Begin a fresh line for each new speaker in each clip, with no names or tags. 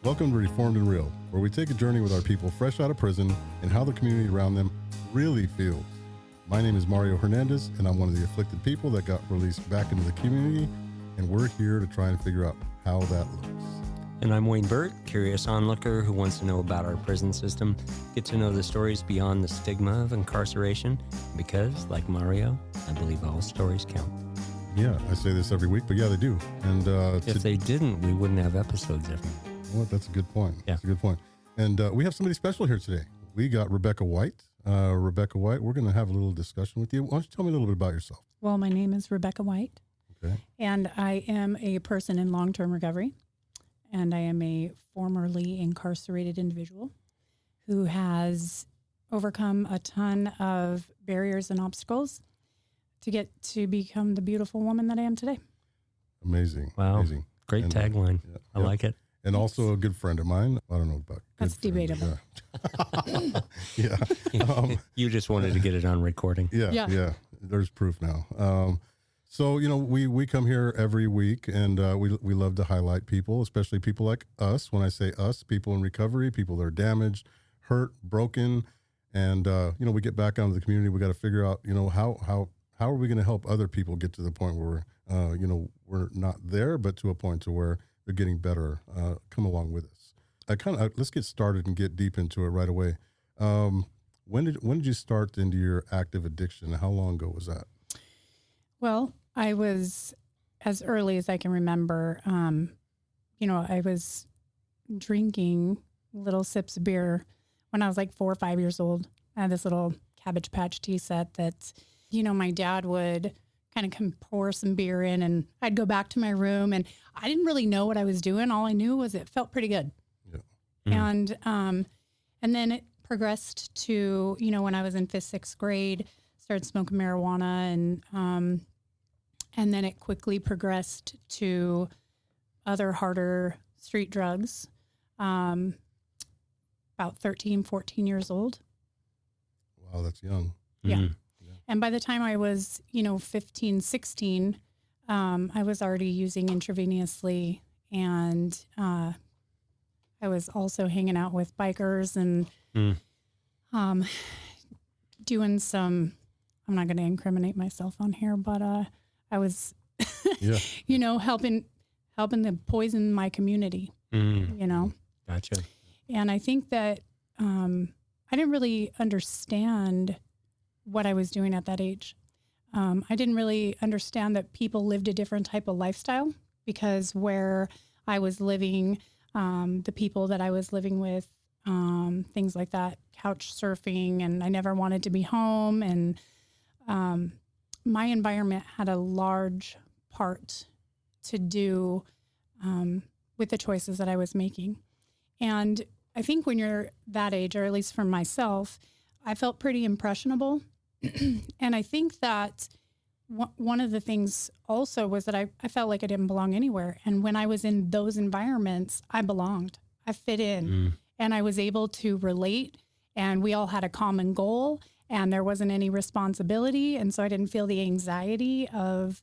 Welcome to Reformed and Real, where we take a journey with our people fresh out of prison and how the community around them really feels. My name is Mario Hernandez, and I'm one of the afflicted people that got released back into the community, and we're here to try and figure out how that looks.
And I'm Wayne Burt, curious onlooker who wants to know about our prison system, get to know the stories beyond the stigma of incarceration, because, like Mario, I believe all stories count.
Yeah, I say this every week, but yeah, they do. And
if they didn't, we wouldn't have episodes every week.
Well, that's a good point.
Yeah.
That's a good point. And we have somebody special here today. We got Rebecca White. Rebecca White, we're going to have a little discussion with you. Why don't you tell me a little bit about yourself?
Well, my name is Rebecca White,
Okay.
and I am a person in long-term recovery, and I am a formerly incarcerated individual who has overcome a ton of barriers and obstacles to get to become the beautiful woman that I am today.
Amazing.
Wow.
Amazing.
Great
And,
tagline.
yeah,
I like it.
And also a good friend of mine. I don't know about good
That's
friend,
debatable.
but Yeah.
You just wanted to get it on recording.
Yeah. There's proof now. So, you know, we come here every week, and we love to highlight people, especially people like us. When I say us, people in recovery, people that are damaged, hurt, broken, and you know, we get back out into the community. We got to figure out, you know, how are we going to help other people get to the point where you know, we're not there, but to a point to where they're getting better. Come along with us. Let's get started and get deep into it right away. When did you start into your active addiction? How long ago was that?
Well, I was, as early as I can remember, you know, I was drinking little sips of beer when I was like 4 or 5 years old. I had this little Cabbage Patch tea set that, you know, my dad would kind of pour some beer in, and I'd go back to my room, and I didn't really know what I was doing. All I knew was it felt pretty good.
Yeah.
And then it progressed to, you know, when I was in 5th, 6th grade, started smoking marijuana, and then it quickly progressed to other harder street drugs. About 13, 14 years old.
Wow, that's young.
Yeah. And by the time I was, you know, 15, 16, I was already using intravenously, and I was also hanging out with bikers and doing some, I'm not going to incriminate myself on here, but I was, you know, helping to poison my community, you know.
Gotcha.
And I think that I didn't really understand what I was doing at that age. I didn't really understand that people lived a different type of lifestyle, because where I was living, the people that I was living with, things like that, couch surfing, and I never wanted to be home. And my environment had a large part to do with the choices that I was making. And I think when you're that age, or at least for myself, I felt pretty impressionable. And I think that one of the things also was that I felt like I didn't belong anywhere. And when I was in those environments, I belonged. I fit in. And I was able to relate. And we all had a common goal. And there wasn't any responsibility. And so I didn't feel the anxiety of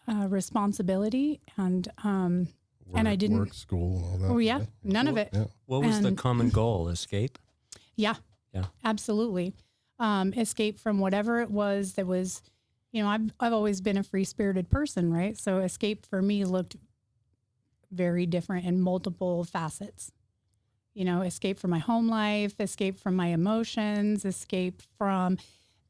responsibility. And I didn't.
Work, school, all that.
Oh, yeah. None of it.
Yeah.
What was the common goal? Escape?
Yeah.
Yeah.
Absolutely. Escape from whatever it was that was, you know, I've always been a free-spirited person, right? So escape for me looked very different in multiple facets. You know, escape from my home life, escape from my emotions, escape from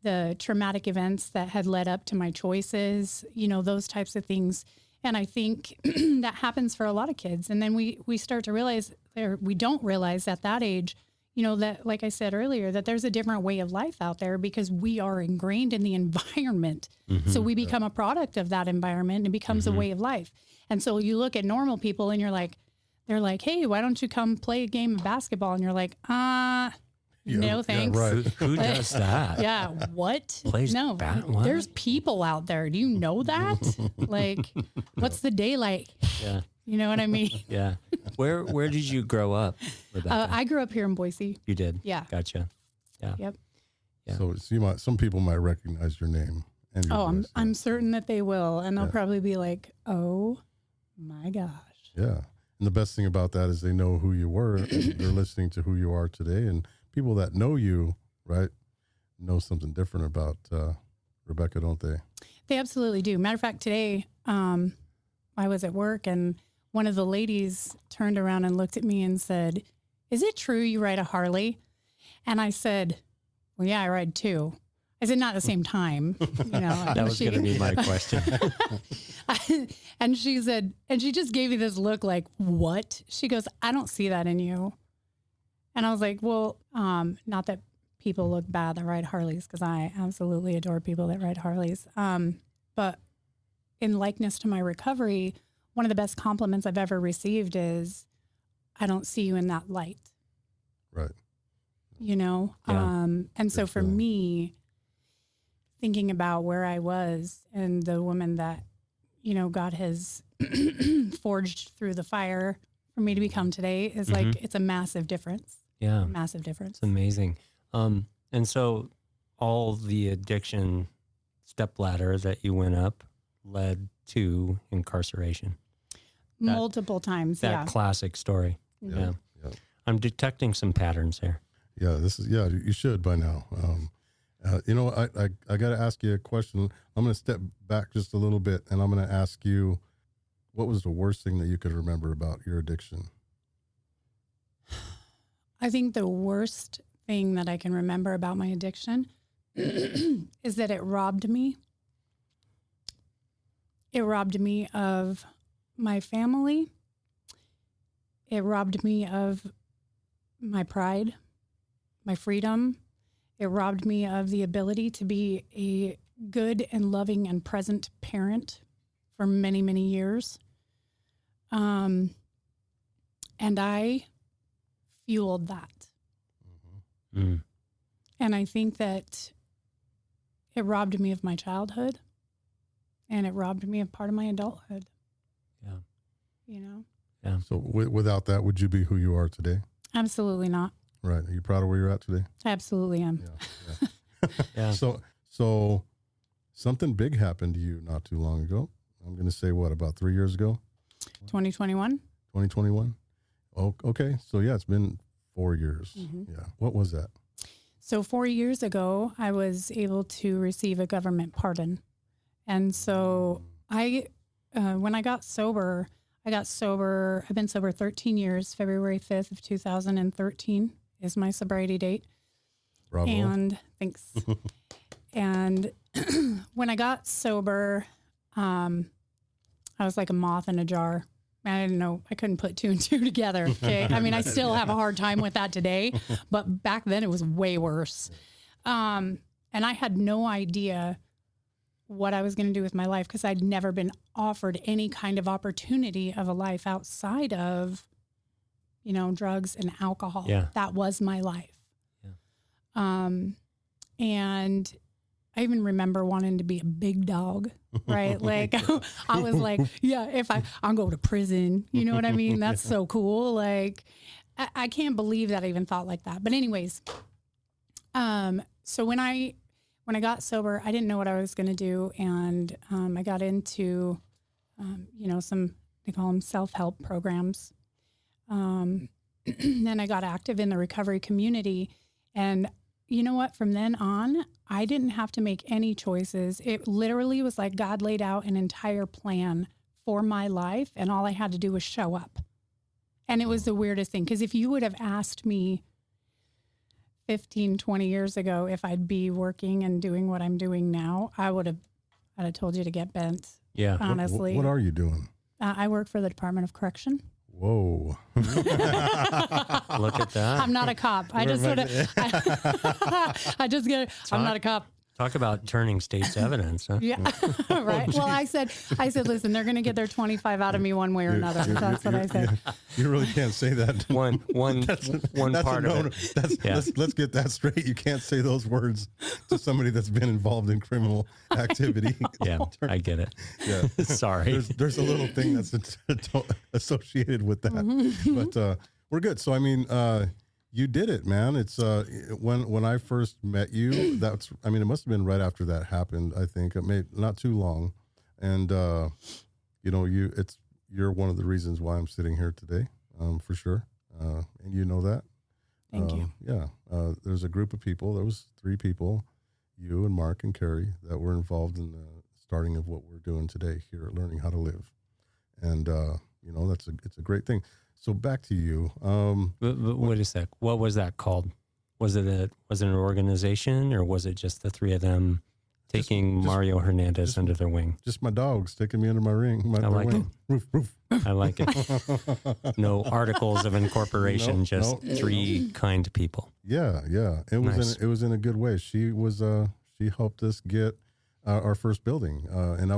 the traumatic events that had led up to my choices, you know, those types of things. And I think that happens for a lot of kids. And then we start to realize, or we don't realize at that age, you know, that, like I said earlier, that there's a different way of life out there, because we are ingrained in the environment. So we become a product of that environment, and it becomes a way of life. And so you look at normal people and they're like, hey, why don't you come play a game of basketball? And you're like, no, thanks.
Yeah, right.
Who does that?
Yeah, what?
Plays
no,
what?
there's people out there. Do you know that? Like, what's the day like?
Yeah.
You know what I mean?
Yeah. Where did you grow up, Rebecca?
I grew up here in Boise.
You did?
Yeah.
Gotcha. Yeah.
Yep.
Yeah.
So some people might recognize your name. And your voice.
I'm certain that they will, and they'll probably be like, "Oh my gosh."
Yeah. And the best thing about that is they know who you were and they're listening to who you are today. And people that know you, right, know something different about Rebecca, don't they?
They absolutely do. Matter of fact, today I was at work and one of the ladies turned around and looked at me and said, "Is it true you ride a Harley?" And I said, "Well, yeah, I ride two." I said, "Not at the same time." You know,
That was going to be my question.
And she said, and she just gave me this look like, "What?" She goes, "I don't see that in you." And I was like, well, not that people look bad that ride Harleys, because I absolutely adore people that ride Harleys. But in likeness to my recovery, one of the best compliments I've ever received is, "I don't see you in that light."
Right.
You know?
Yeah.
And so
Good
for
feeling.
me, thinking about where I was and the woman that, you know, God has forged through the fire for me to become today is like, it's a massive difference.
Yeah.
A massive difference.
It's amazing. And so all the addiction stepladder that you went up led to incarceration.
Multiple times.
That
Yeah.
classic story. Yeah.
Yeah.
I'm detecting some patterns there.
Yeah, you should by now. You know, I got to ask you a question. I'm going to step back just a little bit and I'm going to ask you, what was the worst thing that you could remember about your addiction?
I think the worst thing that I can remember about my addiction is that it robbed me. It robbed me of my family. It robbed me of my pride, my freedom. It robbed me of the ability to be a good and loving and present parent for many, many years. And I fueled that.
Mm.
And I think that it robbed me of my childhood and it robbed me of part of my adulthood.
Yeah.
You know?
Yeah.
So without that, would you be who you are today?
Absolutely not.
Right. Are you proud of where you're at today?
I absolutely am.
Yeah.
Yeah.
So something big happened to you not too long ago. I'm going to say about 3 years ago?
2021.
2021? Oh, okay. So yeah, it's been 4 years.
Mhm.
Yeah. What was that?
So 4 years ago, I was able to receive a government pardon. And so when I got sober, I've been sober 13 years. February 5th of 2013 is my sobriety date.
Bravo.
And thanks. And when I got sober, I was like a moth in a jar. I didn't know, I couldn't put two and two together. Okay. I mean, I still have a hard time with that today, but back then it was way worse. And I had no idea what I was going to do with my life because I'd never been offered any kind of opportunity of a life outside of, you know, drugs and alcohol.
Yeah.
That was my life.
Yeah.
And I even remember wanting to be a big dog, right? Like I was like, yeah, if I'll go to prison, you know what I mean? That's so cool. Like I can't believe that I even thought like that. But anyways, so when I got sober, I didn't know what I was going to do. And I got into, you know, they call them self-help programs. Then I got active in the recovery community. And you know what? From then on, I didn't have to make any choices. It literally was like God laid out an entire plan for my life. And all I had to do was show up. And it was the weirdest thing. Because if you would have asked me 15, 20 years ago if I'd be working and doing what I'm doing now, I'd have told you to get bent.
Yeah.
Honestly.
What are you doing?
I work for the Department of Correction.
Whoa.
Look at that.
I'm not a cop. I just sort of, I'm not a cop.
Talk about turning state's evidence, huh?
Yeah. Right. Well, I said, listen, they're going to get their 25 out of me one way or another. That's what I said.
You really can't say that.
One
That's
part
a
of
no.
it. Yeah.
Let's get that straight. You can't say those words to somebody that's been involved in criminal activity.
Yeah, I get it.
Yeah.
Sorry.
There's a little thing that's associated with that,
Mm-hmm.
but we're good. So I mean, you did it, man. It's when I first met you. It must have been right after that happened. I think it made not too long, and you know, you're one of the reasons why I'm sitting here today, for sure. And you know that.
Thank you.
Yeah. There's a group of people. There was 3 people, you and Mark and Carrie, that were involved in the starting of what we're doing today here at Learning How to Live. And, it's a great thing. So back to you.
But wait a sec. What was that called? Was it an organization, or was it just the 3 of them taking Mario Hernandez under their wing?
Just my dogs taking me under my ring.
I like it.
Roof, roof.
I like it. No articles of incorporation, just 3 kind people.
Yeah. It was
Nice.
it was in a good way. She was she helped us get our first building, and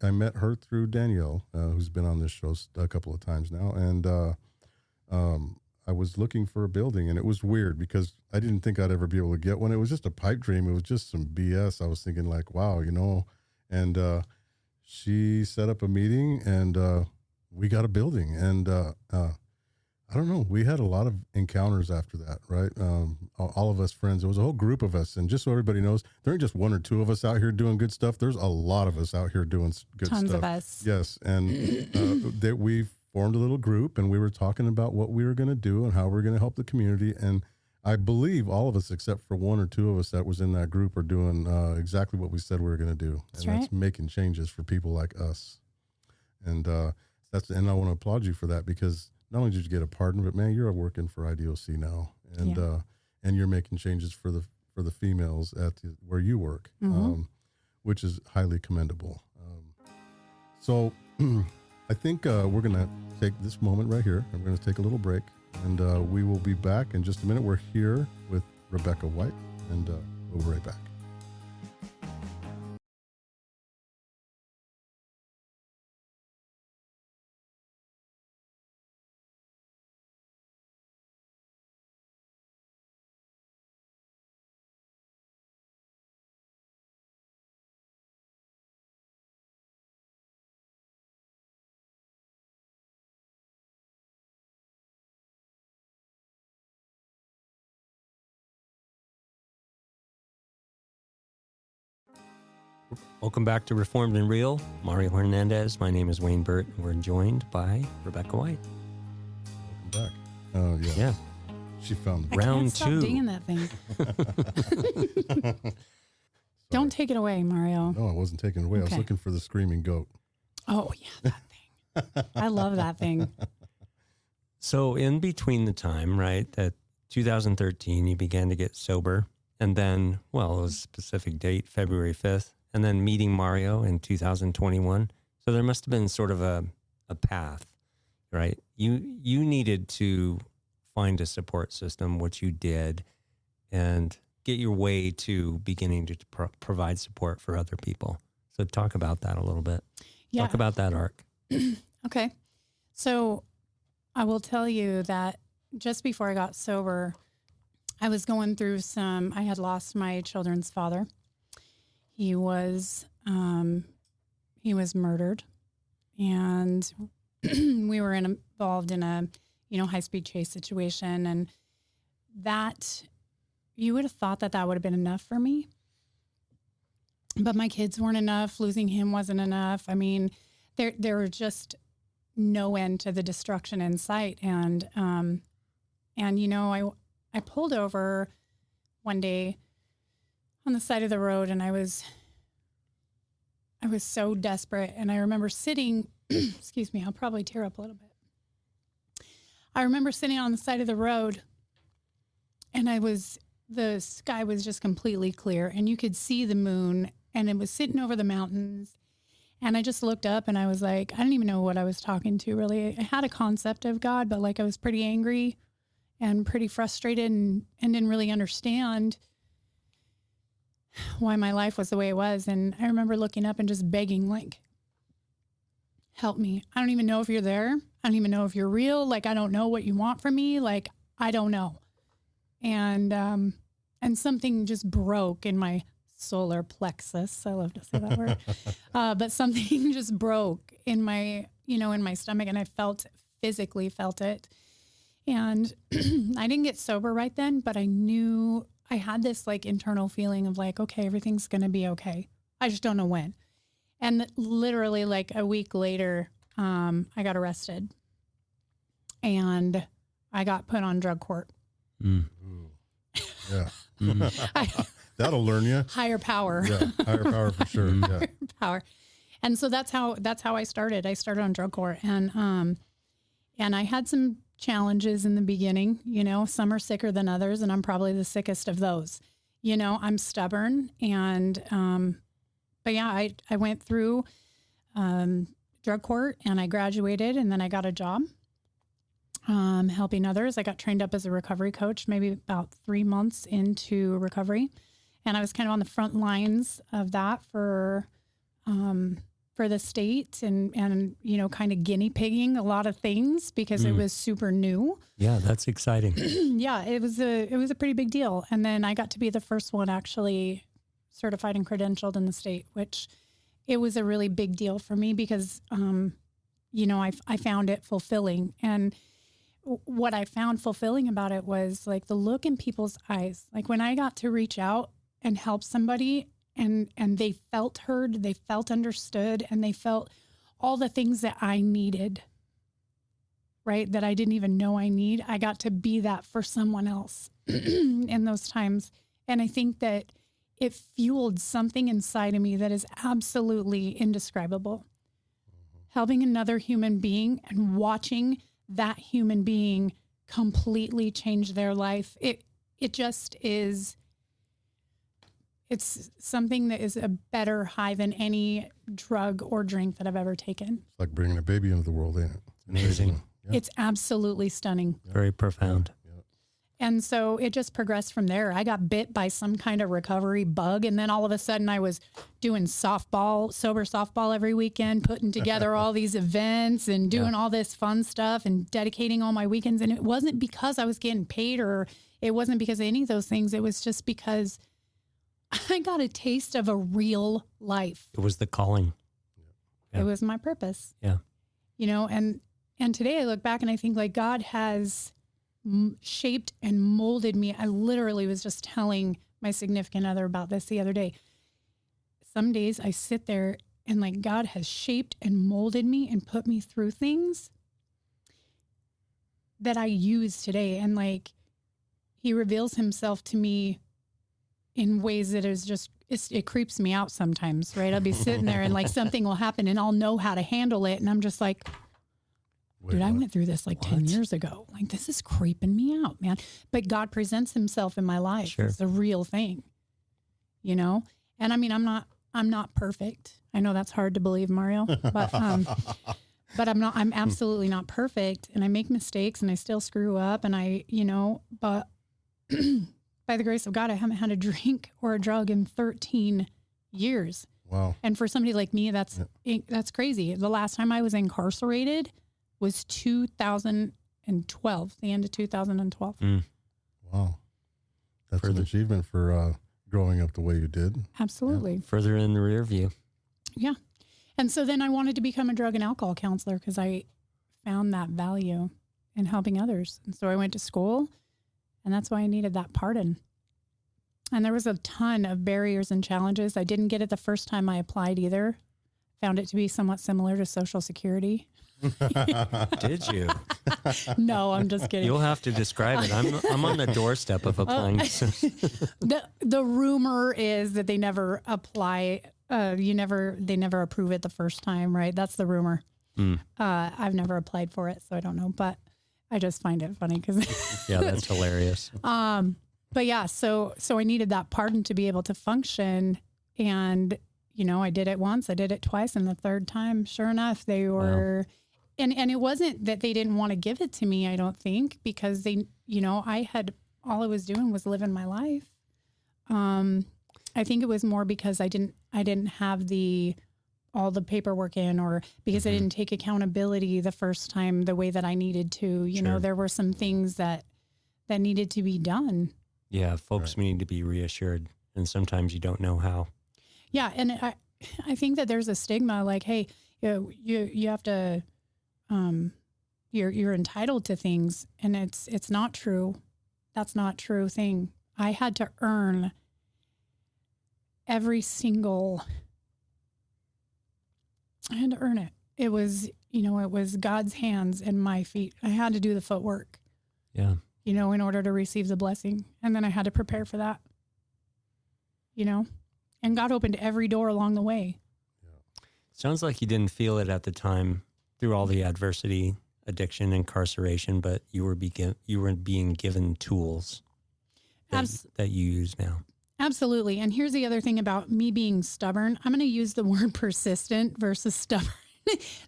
I met her through Danielle, who's been on this show a couple of times now, and I was looking for a building, and it was weird because I didn't think I'd ever be able to get one. It was just a pipe dream. It was just some BS. I was thinking like, wow, and she set up a meeting, and we got a building, and I don't know. We had a lot of encounters after that, right? All of us friends. There was a whole group of us, and just so everybody knows, there ain't just 1 or 2 of us out here doing good stuff. There's a lot of us out here doing good stuff.
Tons of us.
Yes, and that we formed a little group, and we were talking about what we were going to do and how we are going to help the community. And I believe all of us, except for 1 or 2 of us that was in that group, are doing exactly what we said we were going to do,
That's
and
right.
that's making changes for people like us. And and I want to applaud you for that, because not only did you get a pardon, but man, you're working for IDOC now, and and you're making changes for the females where you work, which is highly commendable. So I think we're going to take this moment right here, and we're going to take a little break, and we will be back in just a minute. We're here with Rebecca White, and we'll be right back.
Welcome back to Reformed and Real. Mario Hernandez. My name is Wayne Burt, and we're joined by Rebecca White.
Welcome back.
Yeah.
She found
I
Round
can't stop
2.
dinging that thing. Don't take it away, Mario.
No, I wasn't taking it away. I was
Okay.
looking for the screaming goat.
Oh, yeah, that thing. I love that thing.
So in between the time, right, that 2013, you began to get sober, and then, well, it was a specific date, February 5th, and then meeting Mario in 2021. So there must have been sort of a path, right? You needed to find a support system, which you did, and get your way to beginning to provide support for other people. So talk about that a little bit.
Yeah.
Talk about that arc.
Okay. So I will tell you that just before I got sober, I was going through I had lost my children's father. He was murdered, and we were involved in a, high-speed chase situation. And that, you would have thought that would have been enough for me. But my kids weren't enough. Losing him wasn't enough. I mean, there were just no end to the destruction in sight. And I pulled over one day on the side of the road, and I was so desperate. And I remember sitting, excuse me, I'll probably tear up a little bit. I remember sitting on the side of the road, and the sky was just completely clear, and you could see the moon, and it was sitting over the mountains. And I just looked up, and I was like, I didn't even know what I was talking to, really. I had a concept of God, but I was pretty angry and pretty frustrated, and didn't really understand why my life was the way it was. And I remember looking up and just begging, help me. I don't even know if you're there. I don't even know if you're real. I don't know what you want from me. I don't know. And something just broke in my solar plexus. I love to say that word. But something just broke in my, in my stomach, and I physically felt it. And I didn't get sober right then, but I knew I had this internal feeling of okay, everything's going to be okay. I just don't know when. And literally a week later, I got arrested and I got put on drug court.
Mm.
Ooh. Yeah.
Mm.
That'll learn you.
Higher power.
Yeah. Higher power for sure. Yeah.
Power. And so that's how I started. I started on drug court, and I had some challenges in the beginning. You know, some are sicker than others, and I'm probably the sickest of those. You know, I'm stubborn, and but yeah, I went through drug court, and I graduated, and then I got a job helping others. I got trained up as a recovery coach, maybe about 3 months into recovery, and I was kind of on the front lines of that for the state and you know, kind of guinea pigging a lot of things because it was super new.
Yeah, that's exciting.
Yeah, it was a pretty big deal. And then I got to be the first one actually certified and credentialed in the state, which it was a really big deal for me because you know, I found it fulfilling. And what I found fulfilling about it was like the look in people's eyes. Like when I got to reach out and help somebody and they felt heard, they felt understood, and they felt all the things that I needed, right? That I didn't even know I need. I got to be that for someone else in those times. And I think that it fueled something inside of me that is absolutely indescribable. Helping another human being and watching that human being completely change their life. It just is. It's something that is a better high than any drug or drink that I've ever taken.
It's like bringing a baby into the world, ain't it?
Amazing.
Yeah.
It's absolutely stunning.
Very profound.
Yeah.
And so it just progressed from there. I got bit by some kind of recovery bug. And then all of a sudden I was doing sober softball every weekend, putting together all these events and doing all this fun stuff and dedicating all my weekends. And it wasn't because I was getting paid or it wasn't because of any of those things. It was just because I got a taste of a real life.
It was the calling. Yeah.
It was my purpose.
Yeah.
You know, and today I look back and I think like God has shaped and molded me. I literally was just telling my significant other about this the other day. Some days I sit there and like God has shaped and molded me and put me through things that I use today. And like he reveals himself to me in ways that is just, it creeps me out sometimes, right? I'll be sitting there and like something will happen and I'll know how to handle it. And I'm just like, dude, I went through this like 10 years ago. Like, this is creeping me out, man. But God presents himself in my life.
Sure.
It's the real thing, you know? And I mean, I'm not perfect. I know that's hard to believe, Mario, but I'm absolutely not perfect. And I make mistakes and I still screw up and but by the grace of God, I haven't had a drink or a drug in 13 years.
Wow.
And for somebody like me, that's crazy. The last time I was incarcerated was 2012, the end of 2012.
Wow. That's an achievement for growing up the way you did.
Absolutely.
Yeah. Further in the rear view.
Yeah. And so then I wanted to become a drug and alcohol counselor because I found that value in helping others. And so I went to school, and that's why I needed that pardon. And there was a ton of barriers and challenges. I didn't get it the first time I applied either. Found it to be somewhat similar to Social Security.
Did you?
No, I'm just kidding.
You'll have to describe it. I'm on the doorstep of applying.
The rumor is that they never apply. They never approve it the first time, right? That's the rumor. I've never applied for it, so I don't know. But I just find it funny because
yeah, that's hilarious.
But yeah, so I needed that pardon to be able to function, and I did it once, I did it twice, and the third time, sure enough, they were. Wow. And it wasn't that they didn't want to give it to me, I don't think, because they, all I was doing was living my life. I think it was more because I didn't have all the paperwork in, or because I didn't take accountability the first time the way that I needed to. You know, there were some things that needed to be done.
Yeah, folks need to be reassured, and sometimes you don't know how.
Yeah, and I think that there's a stigma like, hey, you have to. You're entitled to things, and it's not true. That's not true thing. I had to earn I had to earn it. it was, it was God's hands and my feet. I had to do the footwork,
Yeah.
in order to receive the blessing. And then I had to prepare for that, and God opened every door along the way.
Sounds like you didn't feel it at the time through all the adversity, addiction, incarceration, but you were being given tools that you use now.
Absolutely. And here's the other thing about me being stubborn. I'm going to use the word persistent versus stubborn.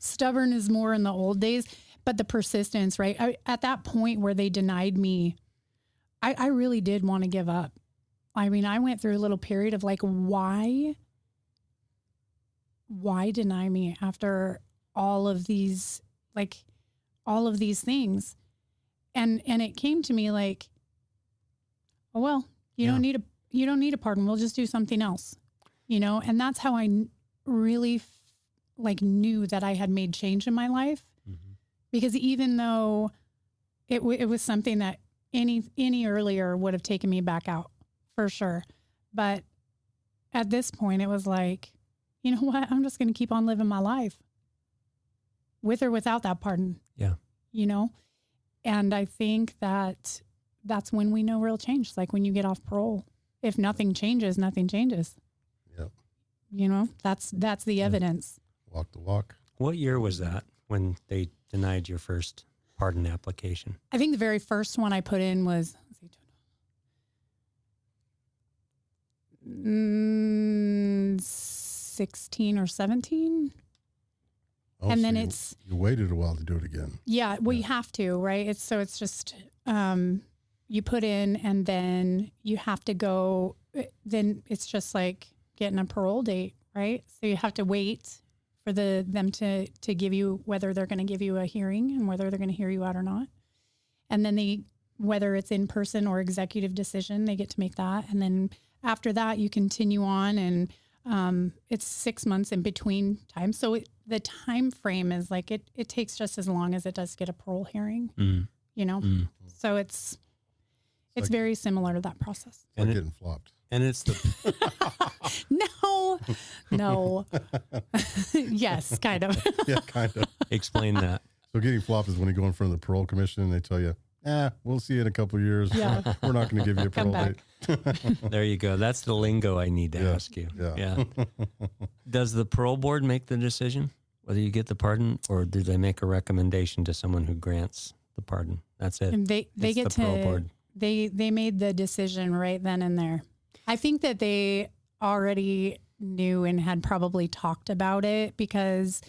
Stubborn is more in the old days, but the persistence, right? At that point where they denied me, I really did want to give up. I mean, I went through a little period of like, why deny me after all of these things? And it came to me like, oh, well, you don't need a pardon. We'll just do something else, and that's how I really knew that I had made change in my life. Mm-hmm. Because even though it was something that any earlier would have taken me back out for sure. But at this point it was like, you know what? I'm just going to keep on living my life with or without that pardon.
Yeah.
And I think that's when we know real change. It's like when you get off parole, if nothing changes, nothing changes.
Yep.
That's the evidence.
Walk the walk.
What year was that when they denied your first pardon application?
I think the very first one I put in was 16 or 17.
Oh,
and
so
then
you waited a while to do it again.
Yeah, well, you have to, right? It's just, you put in and then you have to go, then it's just like getting a parole date, right? So you have to wait for them to give you, whether they're going to give you a hearing and whether they're going to hear you out or not. And then whether it's in person or executive decision, they get to make that. And then after that, you continue on, and it's 6 months in between time. So the time frame is like, it takes just as long as it does to get a parole hearing, So it's very similar to that process.
It's like getting flopped.
And it's the
No. Yes, kind of.
Yeah, kind of.
Explain that.
So getting flopped is when you go in front of the parole commission and they tell you, we'll see you in a couple of years.
Yeah.
We're not going to give you a parole date.
There you go. That's the lingo I need to ask you.
Yeah.
Does the parole board make the decision whether you get the pardon, or do they make a recommendation to someone who grants the pardon? That's it.
And they get
the parole board.
They made the decision right then and there. I think that they already knew and had probably talked about it, because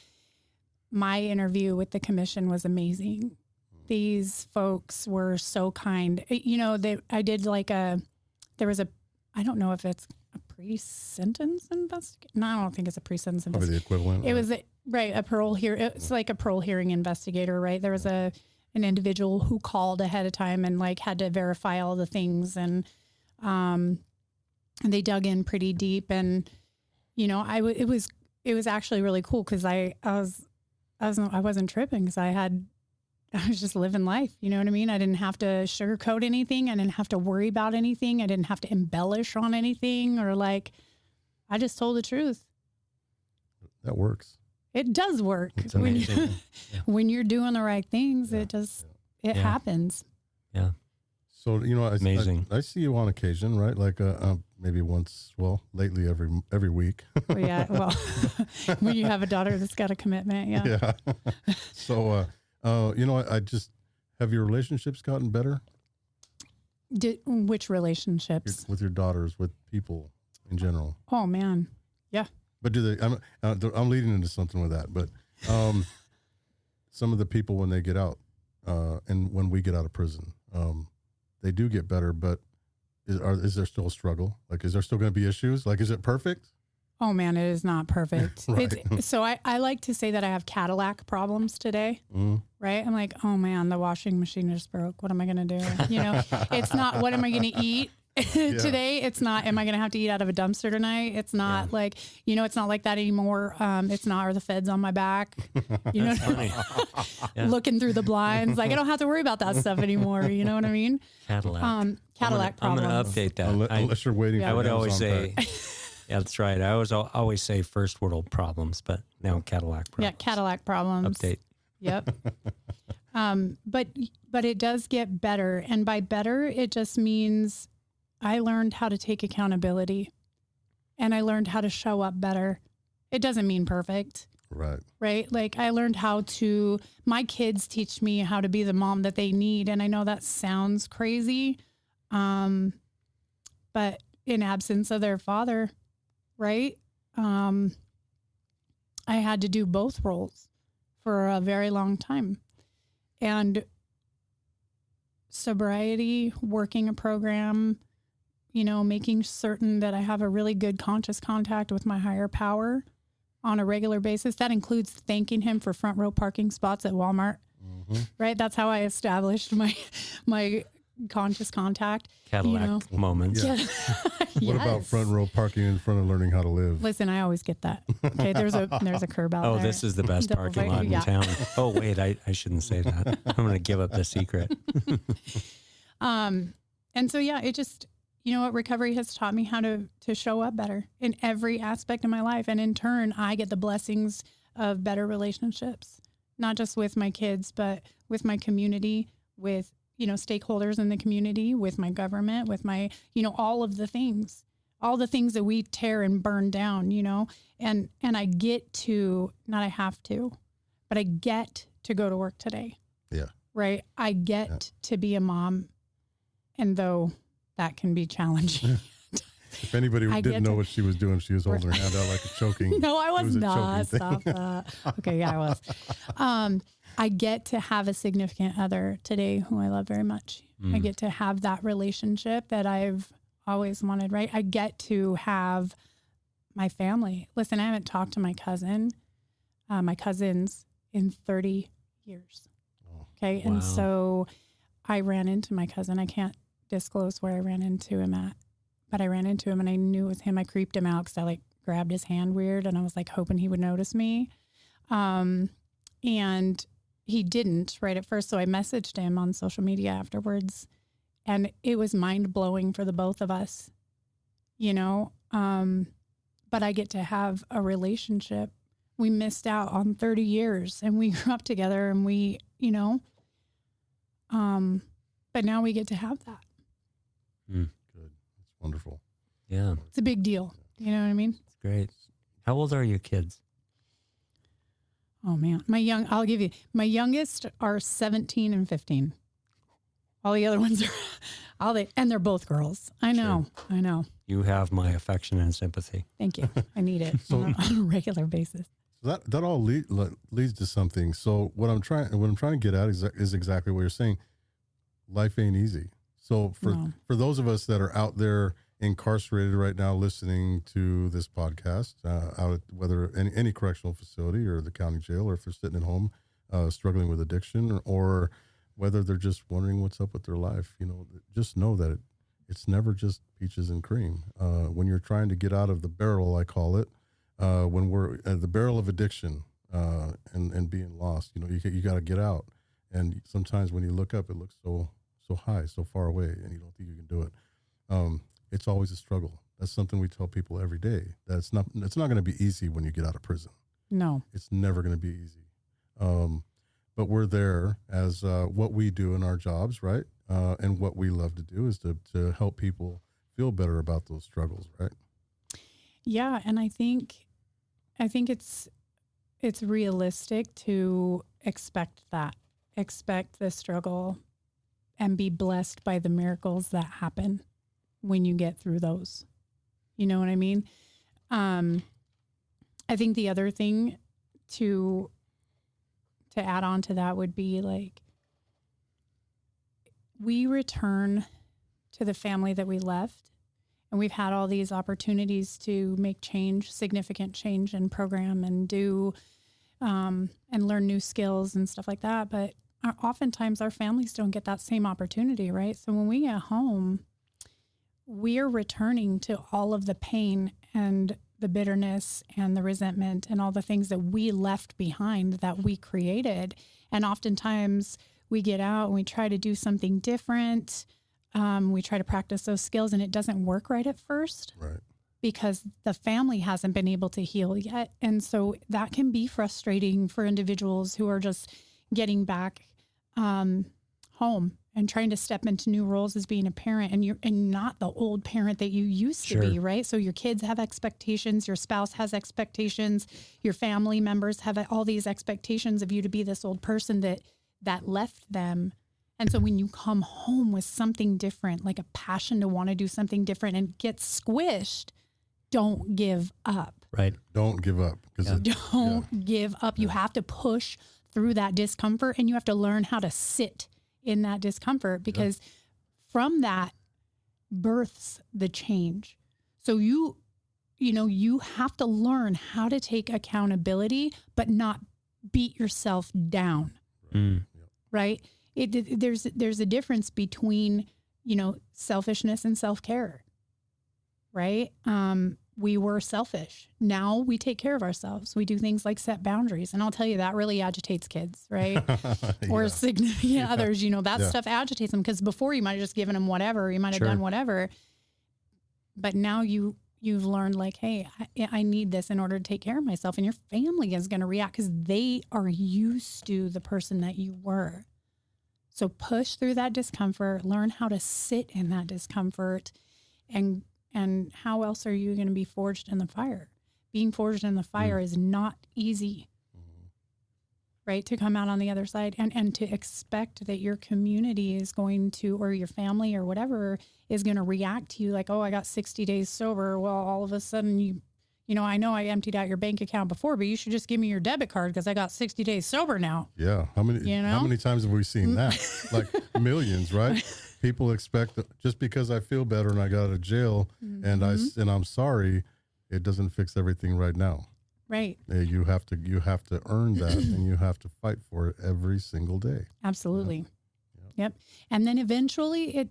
my interview with the commission was amazing. These folks were so kind. I did I don't know if it's a pre-sentence investigation. No, I don't think it's a pre-sentence investigation.
Probably the equivalent.
It was a parole hearing. It's like a parole hearing investigator, right? There was an individual who called ahead of time and had to verify all the things, and they dug in pretty deep, and it was actually really cool, because I wasn't tripping, because I was just living life. You know what I mean? I didn't have to sugarcoat anything. I didn't have to worry about anything. I didn't have to embellish on anything, or I just told the truth.
That works.
It does work.
It's amazing.
When you're doing the right things, it happens.
Yeah.
So,
Amazing.
I see you on occasion, right? Maybe once, lately every week.
When you have a daughter that's got a commitment. Yeah.
Yeah. So, I just, have your relationships gotten better?
Which relationships?
With your daughters, with people in general?
Oh, man. Yeah.
But do they, I'm leading into something with that, but some of the people, when they get out, and when we get out of prison, they do get better, but is there still a struggle? Is there still going to be issues? Is it perfect?
Oh man, it is not perfect.
Right.
So I like to say that I have Cadillac problems today, right? I'm like, oh man, the washing machine just broke. What am I going to do? It's not, what am I going to eat today? It's not, am I going to have to eat out of a dumpster tonight? It's not it's not like that anymore. It's not, are the feds on my back?
That's funny. Yeah.
Looking through the blinds. I don't have to worry about that stuff anymore. You know what I mean?
Cadillac.
Cadillac
I'm
problems.
going to update that.
Unless you're waiting for
I would always
Amazon
say,
Prime.
Yeah, that's right. I always say first world problems, but now Cadillac problems.
Yeah, Cadillac problems.
Update.
Yep. But it does get better. And by better, it just means I learned how to take accountability and I learned how to show up better. It doesn't mean perfect. Right. Like I learned my kids teach me how to be the mom that they need. And I know that sounds crazy. But in absence of their father, right. I had to do both roles for a very long time. And sobriety, working a program, making certain that I have a really good conscious contact with my higher power on a regular basis. That includes thanking him for front row parking spots at Walmart, right? That's how I established my conscious contact.
Cadillac moments.
Yeah. What about front row parking in front of learning how to live?
Listen, I always get that. Okay, there's a curb out there.
Oh, this is the best parking lot in town. Oh, wait, I shouldn't say that. I'm going to give up the secret.
And so, it just, recovery has taught me how to show up better in every aspect of my life. And in turn, I get the blessings of better relationships, not just with my kids, but with my community, with, stakeholders in the community, with my government, with my, all of the things that we tear and burn down, and I get to, not I have to, but I get to go to work today.
Yeah.
Right. I get to be a mom. And though that can be challenging.
If anybody didn't know what she was doing, she was holding her hand out like a choking.
No, I was not. Stop that. Okay, yeah, I was. I get to have a significant other today who I love very much. I get to have that relationship that I've always wanted, right? I get to have my family. Listen, I haven't talked to my cousins in 30 years. Okay.
Wow.
And so I ran into my cousin. I can't disclose where I ran into him at, but I ran into him and I knew it was him. I creeped him out because I grabbed his hand weird and I was hoping he would notice me. And he didn't right at first. So I messaged him on social media afterwards and it was mind blowing for the both of us, but I get to have a relationship. We missed out on 30 years and we grew up together and we, but now we get to have that.
Good. That's wonderful.
Yeah.
It's a big deal. You know what I mean?
It's great. How old are your kids?
Oh man. My youngest are 17 and 15. All the other ones are, and they're both girls. I know. Sure. I know.
You have my affection and sympathy.
Thank you. I need it on a regular basis.
So that all leads to something. So what I'm trying to get at is exactly what you're saying. Life ain't easy. So for those of us that are out there incarcerated right now, listening to this podcast, out at whether any correctional facility or the county jail, or if they're sitting at home struggling with addiction, or whether they're just wondering what's up with their life, just know that it's never just peaches and cream. When you're trying to get out of the barrel, I call it, when we're at the barrel of addiction and being lost, you got to get out. And sometimes when you look up, it looks so high, so far away, and you don't think you can do it. It's always a struggle. That's something we tell people every day. That it's not going to be easy when you get out of prison.
No,
it's never going to be easy. But we're there as what we do in our jobs, right? And what we love to do is to help people feel better about those struggles, right?
Yeah, and I think it's realistic to expect the struggle and be blessed by the miracles that happen when you get through those. You know what I mean? I think the other thing to add on to that would be we return to the family that we left, and we've had all these opportunities to make significant change in program and do and learn new skills and stuff like that. But oftentimes our families don't get that same opportunity, right? So when we get home, we're returning to all of the pain and the bitterness and the resentment and all the things that we left behind that we created. And oftentimes we get out and we try to do something different. We try to practice those skills and it doesn't work right at first.
Right.
because the family hasn't been able to heal yet. And so that can be frustrating for individuals who are just getting back home and trying to step into new roles as being a parent, and not the old parent that you used to be, right? So your kids have expectations, your spouse has expectations, your family members have all these expectations of you to be this old person that left them. And so when you come home with something different, like a passion to want to do something different and get squished, don't give up.
Right.
Don't give up.
Don't give up. You have to push through that discomfort, and you have to learn how to sit in that discomfort, because from that births the change. So you have to learn how to take accountability, but not beat yourself down. Right? There's a difference between, selfishness and self-care. Right? We were selfish. Now we take care of ourselves. We do things like set boundaries. And I'll tell you, that really agitates kids, right? Or significant others, that stuff agitates them, because before you might have just given them whatever, you might have done whatever. But now you've learned, like, hey, I need this in order to take care of myself. And your family is going to react because they are used to the person that you were. So push through that discomfort, learn how to sit in that discomfort, and how else are you going to be forged in the fire? Being forged in the fire is not easy, right? To come out on the other side and to expect that your community is going to, or your family or whatever, is going to react to you like, oh, I got 60 days sober. Well, all of a sudden I know I emptied out your bank account before, but you should just give me your debit card because I got 60 days sober now.
Yeah. How many times have we seen that? Like millions, right? People expect that just because I feel better and I got out of jail and I'm sorry, it doesn't fix everything right now.
Right.
You have to earn that, and you have to fight for it every single day.
Absolutely. Yep. And then eventually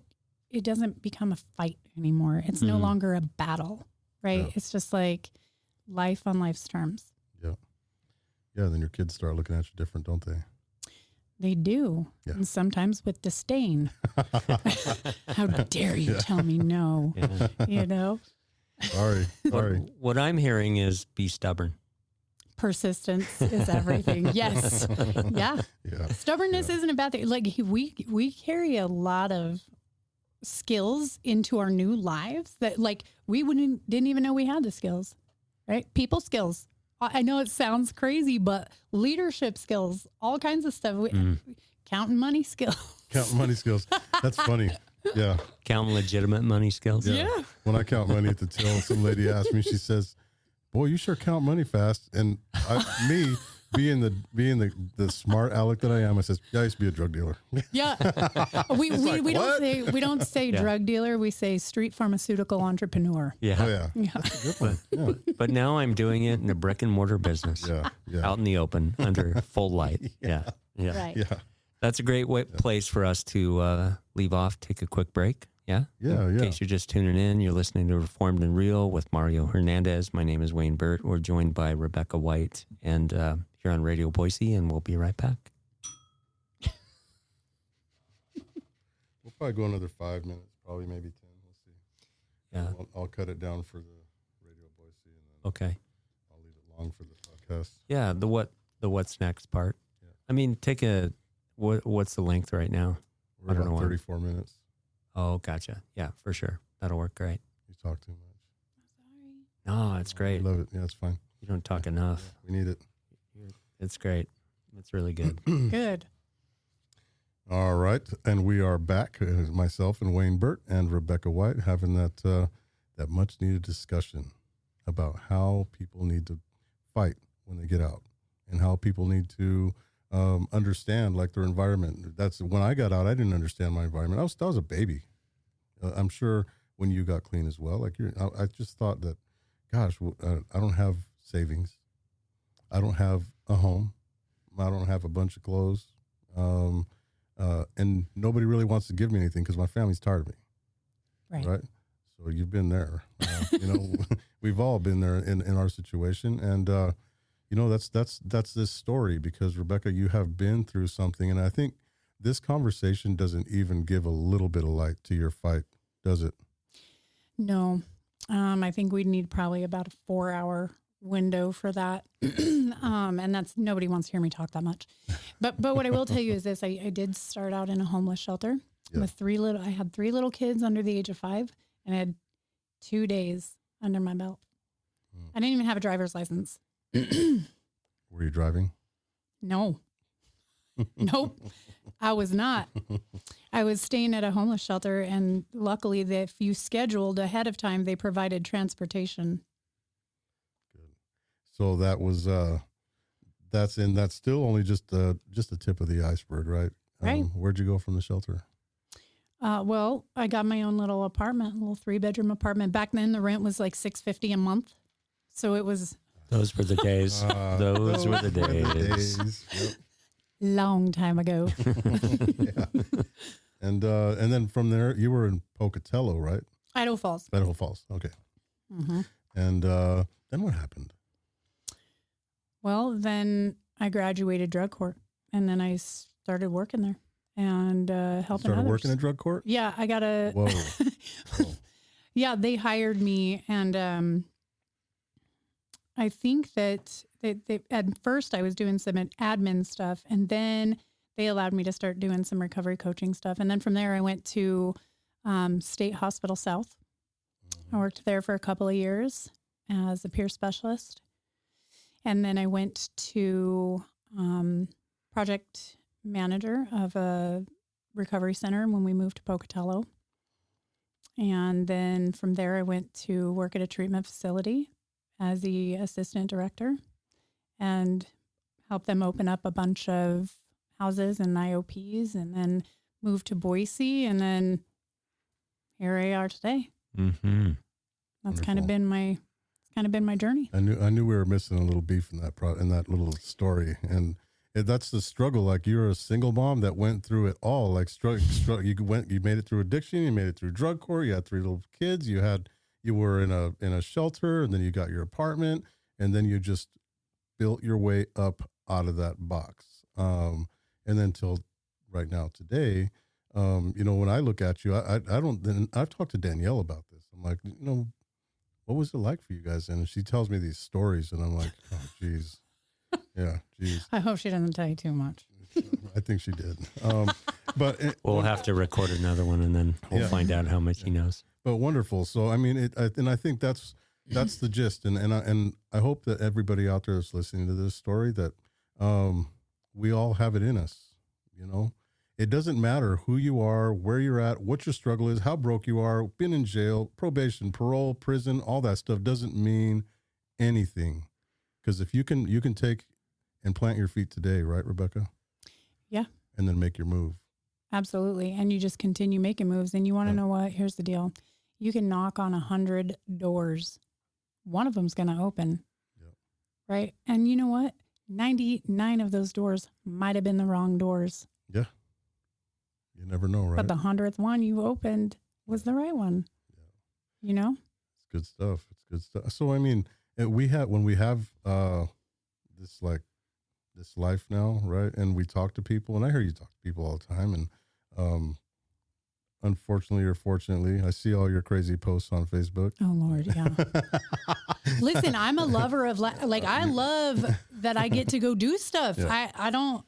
it doesn't become a fight anymore. It's no longer a battle, right?
Yeah.
It's just like life on life's terms.
Yeah. Yeah. Then your kids start looking at you different, don't they?
They do.
Yeah.
And sometimes with disdain. How dare you tell me no?
Yeah.
Sorry.
What I'm hearing is be stubborn.
Persistence is everything. Yes. Yeah. Stubbornness isn't a bad thing. Like we carry a lot of skills into our new lives that, like, we didn't even know we had the skills, right? People skills. I know it sounds crazy, but leadership skills, all kinds of stuff. Counting money skills.
Counting money skills. That's funny. Yeah.
Counting legitimate money skills.
Yeah. When I count money at the till, some lady asked me, she says, boy, you sure count money fast. And me being the smart aleck that I am, I says, yeah, I used to be a drug dealer.
Yeah. We don't say drug dealer. We say street pharmaceutical entrepreneur.
Yeah.
Oh, yeah. That's a good one. Yeah.
But now I'm doing it in a brick and mortar business.
Yeah.
Out in the open under full light. Yeah.
Right.
Yeah.
That's a great place for us to leave off, take a quick break. Yeah? In case you're just tuning in, you're listening to Reformed and Real with Mario Hernandez. My name is Wayne Burt. We're joined by Rebecca White and here on Radio Boise, and we'll be right back.
We'll probably go another 5 minutes, probably maybe 10. We'll see.
Yeah.
I'll cut it down for the Radio Boise, and then
Okay.
I'll leave it long for the podcast.
Yeah, the what's next part.
Yeah.
I mean, what's the length right now?
We're about 34 minutes.
Oh, gotcha. Yeah, for sure. That'll work great.
You talk too much.
No, it's great.
I love it. Yeah, it's fine.
You don't talk enough.
We need it.
It's great. It's really good.
Good.
All right. And we are back, myself and Wayne Burt and Rebecca White, having that much needed discussion about how people need to fight when they get out, and how people need to understand, like, their environment. That's when I got out, I didn't understand my environment. I was a baby. I'm sure when you got clean as well, like I just thought that, gosh, I don't have savings. I don't have a home. I don't have a bunch of clothes. And nobody really wants to give me anything because my family's tired of me. Right. So you've been there. We've all been there in our situation. And, that's this story, because Rebecca, you have been through something. And I think this conversation doesn't even give a little bit of light to your fight, does it?
No. I think we'd need probably about a 4-hour window for that. And that's, nobody wants to hear me talk that much. But what I will tell you is this, I did start out in a homeless shelter with I had 3 little kids under the age of 5, and I had 2 days under my belt. I didn't even have a driver's license.
Were you driving?
No. Nope. I was not. I was staying at a homeless shelter, and luckily if you scheduled ahead of time, they provided transportation.
Good. So that was that's still only just the tip of the iceberg, right?
Right.
Where'd you go from the shelter?
Well, I got my own little apartment, a little 3-bedroom apartment. Back then the rent was like $650 a month. So it was.
Those were the days. Those were the days.
Yep.
Long time ago.
Yeah. And then from there, you were in Pocatello, right?
Idaho Falls.
Idaho Falls. Okay.
Mm-hmm.
And then what happened?
Well, then I graduated drug court, and then I started working there and helping
Started
others.
working at drug court?
Yeah, I got a.
Whoa. Oh.
Yeah, they hired me, and I think that they at first I was doing some admin stuff, and then they allowed me to start doing some recovery coaching stuff. And then from there, I went to State Hospital South. I worked there for a couple of years as a peer specialist. And then I went to project manager of a recovery center when we moved to Pocatello. And then from there, I went to work at a treatment facility as the assistant director and helped them open up a bunch of houses and IOPs, and then moved to Boise. And then here I are today.
Mm-hmm.
That's kind of been my journey.
I knew we were missing a little beef in that little story, and that's the struggle. Like, you're a single mom that went through it all. Like, you made it through addiction, you made it through drug court, you had 3 little kids, you were in a shelter, and then you got your apartment, and then you just built your way up out of that box. And then till right now today, when I look at you, I've talked to Danielle about this. I'm like, what was it like for you guys? And she tells me these stories, and I'm like, oh, geez. Yeah, geez.
I hope she doesn't tell you too much.
I think she did. But
we'll have to record another one, and then we'll find out how much he knows.
But wonderful. So, I mean, I think that's the gist. And I hope that everybody out there that's listening to this story, that we all have it in us. It doesn't matter who you are, where you're at, what your struggle is, how broke you are, been in jail, probation, parole, prison, all that stuff doesn't mean anything. Because if you can take and plant your feet today, right, Rebecca?
Yeah.
And then make your move.
Absolutely. And you just continue making moves. And you want to know what? Here's the deal. You can knock on 100 doors. One of them's going to open. Yep. Right? And you know what? 99 of those doors might have been the wrong doors.
Yeah. You never know, right?
But the 100th one you opened was the right one. Yeah.
It's good stuff. It's good stuff. So, I mean, when we have this life now, right? And we talk to people, and I hear you talk to people all the time. And unfortunately or fortunately, I see all your crazy posts on Facebook.
Oh, Lord, yeah. Listen, I'm a lover of, I love that I get to go do stuff. Yeah. I don't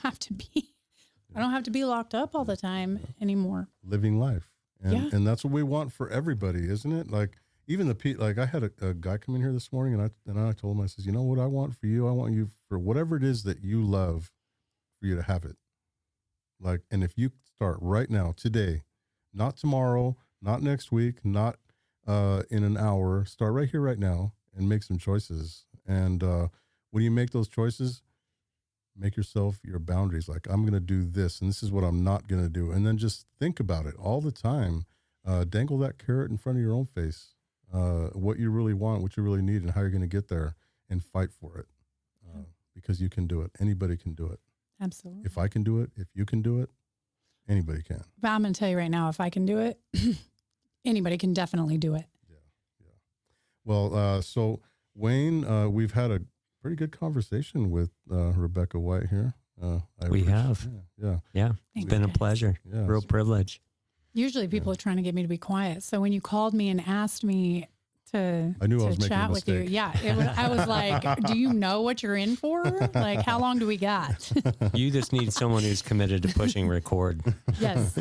have to be locked up all the time anymore.
Living life. And that's what we want for everybody, isn't it? Like, even I had a guy come in here this morning, and I told him, I says, you know what I want for you? I want you for whatever it is that you love, for you to have it. Like, and if you start right now, today, not tomorrow, not next week, not in an hour, start right here, right now, and make some choices. And when you make those choices, make yourself your boundaries. Like, I'm going to do this, and this is what I'm not going to do. And then just think about it all the time. Dangle that carrot in front of your own face. What you really want, what you really need, and how you're going to get there, and fight for it. Because you can do it. Anybody can do it.
Absolutely.
If I can do it, if you can do it, anybody can.
But I'm going to tell you right now, if I can do it, anybody can definitely do it.
Yeah. Well, so Wayne, we've had a pretty good conversation with Rebecca White here.
We have.
Yeah.
It's been a pleasure.
Yeah.
Real privilege.
Usually people are trying to get me to be quiet. So when you called me and asked me to,
I knew I
to
was making a
chat with you,
mistake.
yeah, I was like, do you know what you're in for? Like, how long do we got?
You just need someone who's committed to pushing record.
Yes.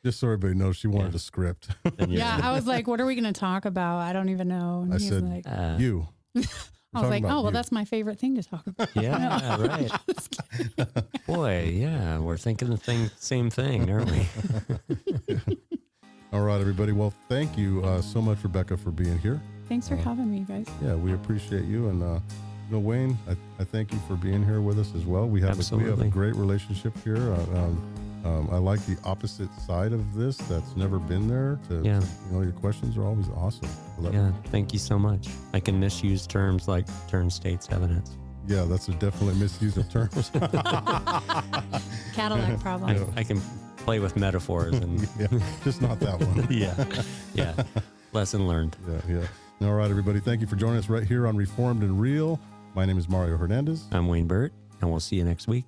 Just so everybody knows, she wanted a script.
And you're-
Yeah. I was like, what are we going to talk about? I don't even know. And
I
he's
said,
like,
you.
I was like,
about
oh, well,
you.
that's my favorite thing to talk about.
Yeah, right. Boy, yeah, we're thinking the same thing, aren't we?
All right, everybody. Well, thank you so much, Rebecca, for being here.
Thanks for having me, guys.
Yeah, we appreciate you. And, Wayne, I thank you for being here with us as well. We have a
Absolutely.
great relationship here. I like the opposite side of this that's never been there.
Yeah.
Your questions are always awesome. I love it.
Yeah, thank you so much. I can misuse terms like turn state's evidence.
Yeah, that's a definite misuse of terms.
Cadillac problem.
I can play with metaphors and
Yeah, just not that one.
yeah. Lesson learned.
Yeah. All right, everybody. Thank you for joining us right here on Reformed and Real. My name is Mario Hernandez.
I'm Wayne Burt, and we'll see you next week.